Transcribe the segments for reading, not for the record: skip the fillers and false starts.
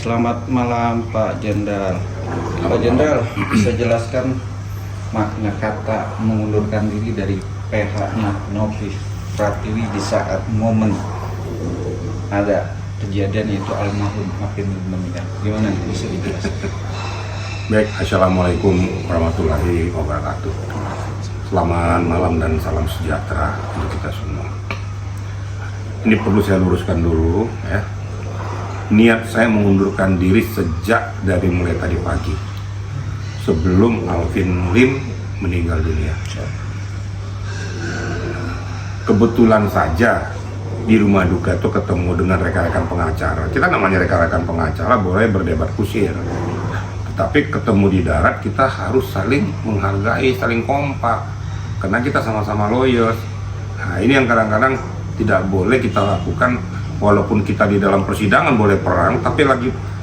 Selamat malam Pak Jenderal. Pak Jenderal, bisa jelaskan makna kata mengundurkan diri dari PH Novi Pratiwi di saat momen ada kejadian yaitu almarhum Apin meninggal. Gimana bisa dijelaskan? Baik, Assalamualaikum warahmatullahi wabarakatuh. Selamat malam dan salam sejahtera untuk kita semua. Ini perlu saya luruskan dulu ya. Niat saya mengundurkan diri sejak dari mulai tadi pagi, sebelum Alvin Lim meninggal dunia. Kebetulan saja di rumah duka itu ketemu dengan rekan-rekan pengacara. Kita namanya rekan-rekan pengacara boleh berdebat kusir, tetapi ketemu di darat kita harus saling menghargai, saling kompak, karena kita sama-sama lawyers. Nah, ini yang kadang-kadang tidak boleh kita lakukan. Walaupun kita di dalam persidangan boleh perang, tapi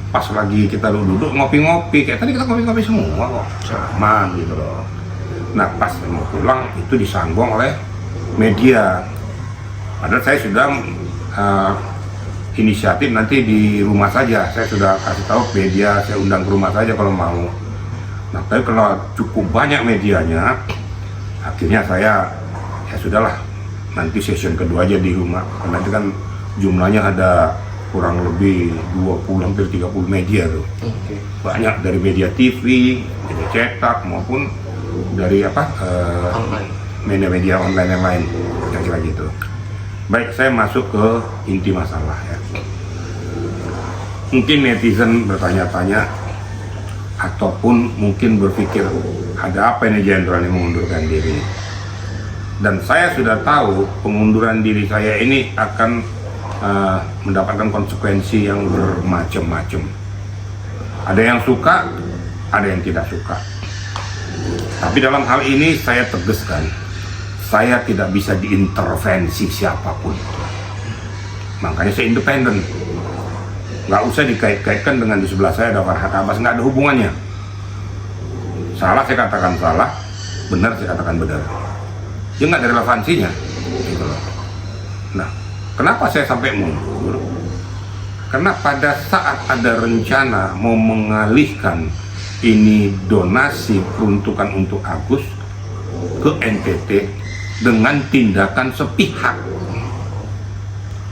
pas lagi kita duduk ngopi-ngopi, kayak tadi kita ngopi-ngopi semua kok, aman gitu loh. Nah, pas mau pulang itu disanggong oleh media. Padahal saya sudah inisiatif nanti di rumah saja, saya sudah kasih tahu media, saya undang ke rumah saja kalau mau. Nah, tapi kalau cukup banyak medianya, akhirnya saya ya sudahlah, nanti session kedua aja di rumah, karena itu kan jumlahnya ada kurang lebih 20 hampir 30 media tuh. Banyak dari media TV, media cetak maupun dari media online yang lain, kira-kira gitu. Baik, saya masuk ke inti masalah ya. Mungkin netizen bertanya-tanya ataupun mungkin berpikir ada apa ini jenderal yang mengundurkan diri. Dan saya sudah tahu pengunduran diri saya ini akan mendapatkan konsekuensi yang bermacam-macam. Ada yang suka, ada yang tidak suka. Tapi dalam hal ini saya tegaskan, saya tidak bisa diintervensi siapapun. Makanya saya independen. Nggak usah dikait-kaitkan dengan di sebelah saya ada Farhad Abbas, nggak ada hubungannya. Salah saya katakan salah, benar saya katakan benar. Dia nggak ada relevansinya. Gitu loh. Nah, kenapa saya sampai mundur? Karena pada saat ada rencana mau mengalihkan ini donasi peruntukan untuk Agus ke NTT dengan tindakan sepihak.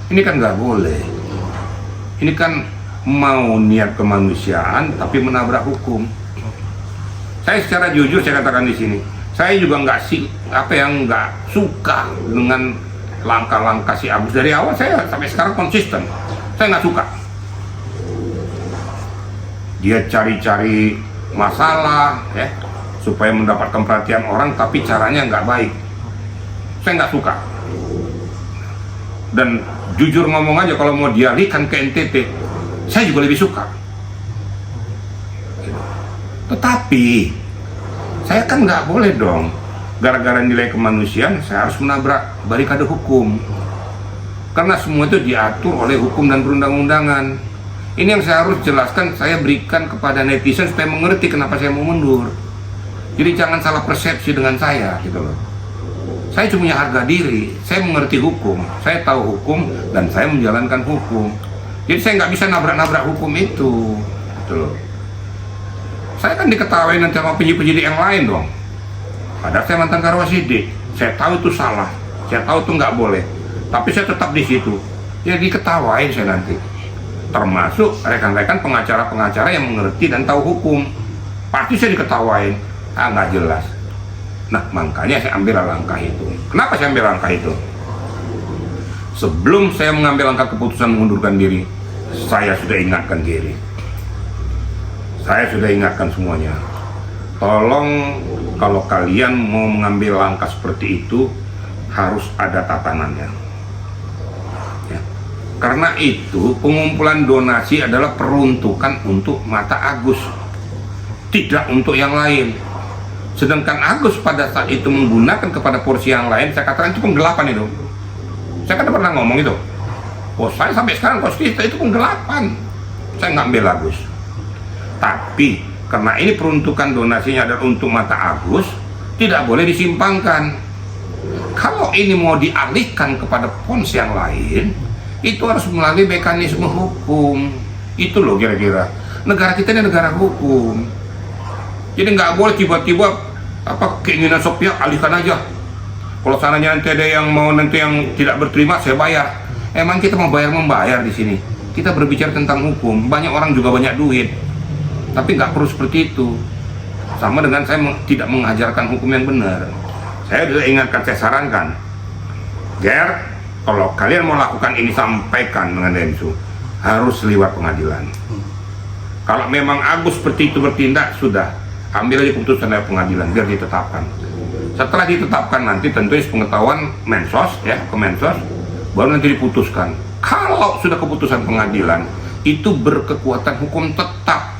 Ini kan nggak boleh. Ini kan mau niat kemanusiaan tapi menabrak hukum. Saya secara jujur saya katakan di sini, saya juga nggak suka dengan langkah-langkah si Agus. Dari awal saya sampai sekarang konsisten, saya nggak suka. Dia cari-cari masalah ya supaya mendapatkan perhatian orang, tapi caranya nggak baik. Saya nggak suka. Dan jujur ngomong aja, kalau mau dialihkan ke NTT, saya juga lebih suka. Tetapi saya kan nggak boleh dong, gara-gara nilai kemanusiaan saya harus menabrak barikade hukum, karena semua itu diatur oleh hukum dan perundang-undangan. Ini yang saya harus jelaskan, saya berikan kepada netizen supaya mengerti kenapa saya mau mundur. Jadi jangan salah persepsi dengan saya gitu loh. Saya cuma punya harga diri, saya mengerti hukum, saya tahu hukum dan saya menjalankan hukum. Jadi saya nggak bisa nabrak-nabrak hukum itu gitu loh. Saya kan diketawain nanti sama penyidik-penyidik yang lain dong. Padahal saya mantan Karwasidik, saya tahu itu salah, saya tahu itu nggak boleh, tapi saya tetap di situ. Ya diketawain saya nanti, termasuk rekan-rekan pengacara-pengacara yang mengerti dan tahu hukum, pasti saya diketawain, nggak jelas. Nah makanya saya ambil langkah itu. Kenapa saya ambil langkah itu? Sebelum saya mengambil langkah keputusan mengundurkan diri, saya sudah ingatkan diri, saya sudah ingatkan semuanya. Tolong kalau kalian mau mengambil langkah seperti itu harus ada tatanannya ya. Karena itu pengumpulan donasi adalah peruntukan untuk mata Agus, tidak untuk yang lain. Sedangkan Agus pada saat itu menggunakan kepada porsi yang lain, saya katakan itu penggelapan itu. Saya kan pernah ngomong itu. Oh, saya sampai sekarang konsisten itu penggelapan. Saya ngambil Agus. Tapi karena ini peruntukan donasinya adalah untuk mata Agus, tidak boleh disimpangkan. Kalau ini mau dialihkan kepada pons yang lain, itu harus melalui mekanisme hukum. Itu loh kira-kira. Negara kita ini negara hukum. Jadi nggak boleh tiba-tiba keinginan sepihak alihkan aja. Kalau sananya nanti ada yang mau nanti yang tidak berterima, saya bayar. Emang kita mau membayar di sini. Kita berbicara tentang hukum. Banyak orang juga banyak duit. Tapi nggak perlu seperti itu. Sama dengan saya tidak mengajarkan hukum yang benar. Saya sudah ingatkan, saya sarankan, Ger, kalau kalian mau lakukan ini sampaikan dengan Densu, harus lewat pengadilan. Kalau memang Agus seperti itu bertindak, sudah ambil aja keputusan dari pengadilan biar ditetapkan. Setelah ditetapkan nanti tentu pengetahuan Mensos ya, ke Mensos, baru nanti diputuskan. Kalau sudah keputusan pengadilan itu berkekuatan hukum tetap,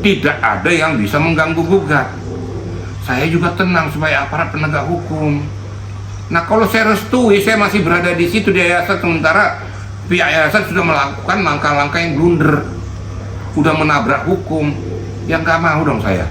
tidak ada yang bisa mengganggu gugat. Saya juga tenang supaya aparat penegak hukum. Nah kalau saya restui, saya masih berada di situ di yayasan, sementara pihak yayasan sudah melakukan langkah-langkah yang blunder, udah menabrak hukum, yang gak mau dong saya.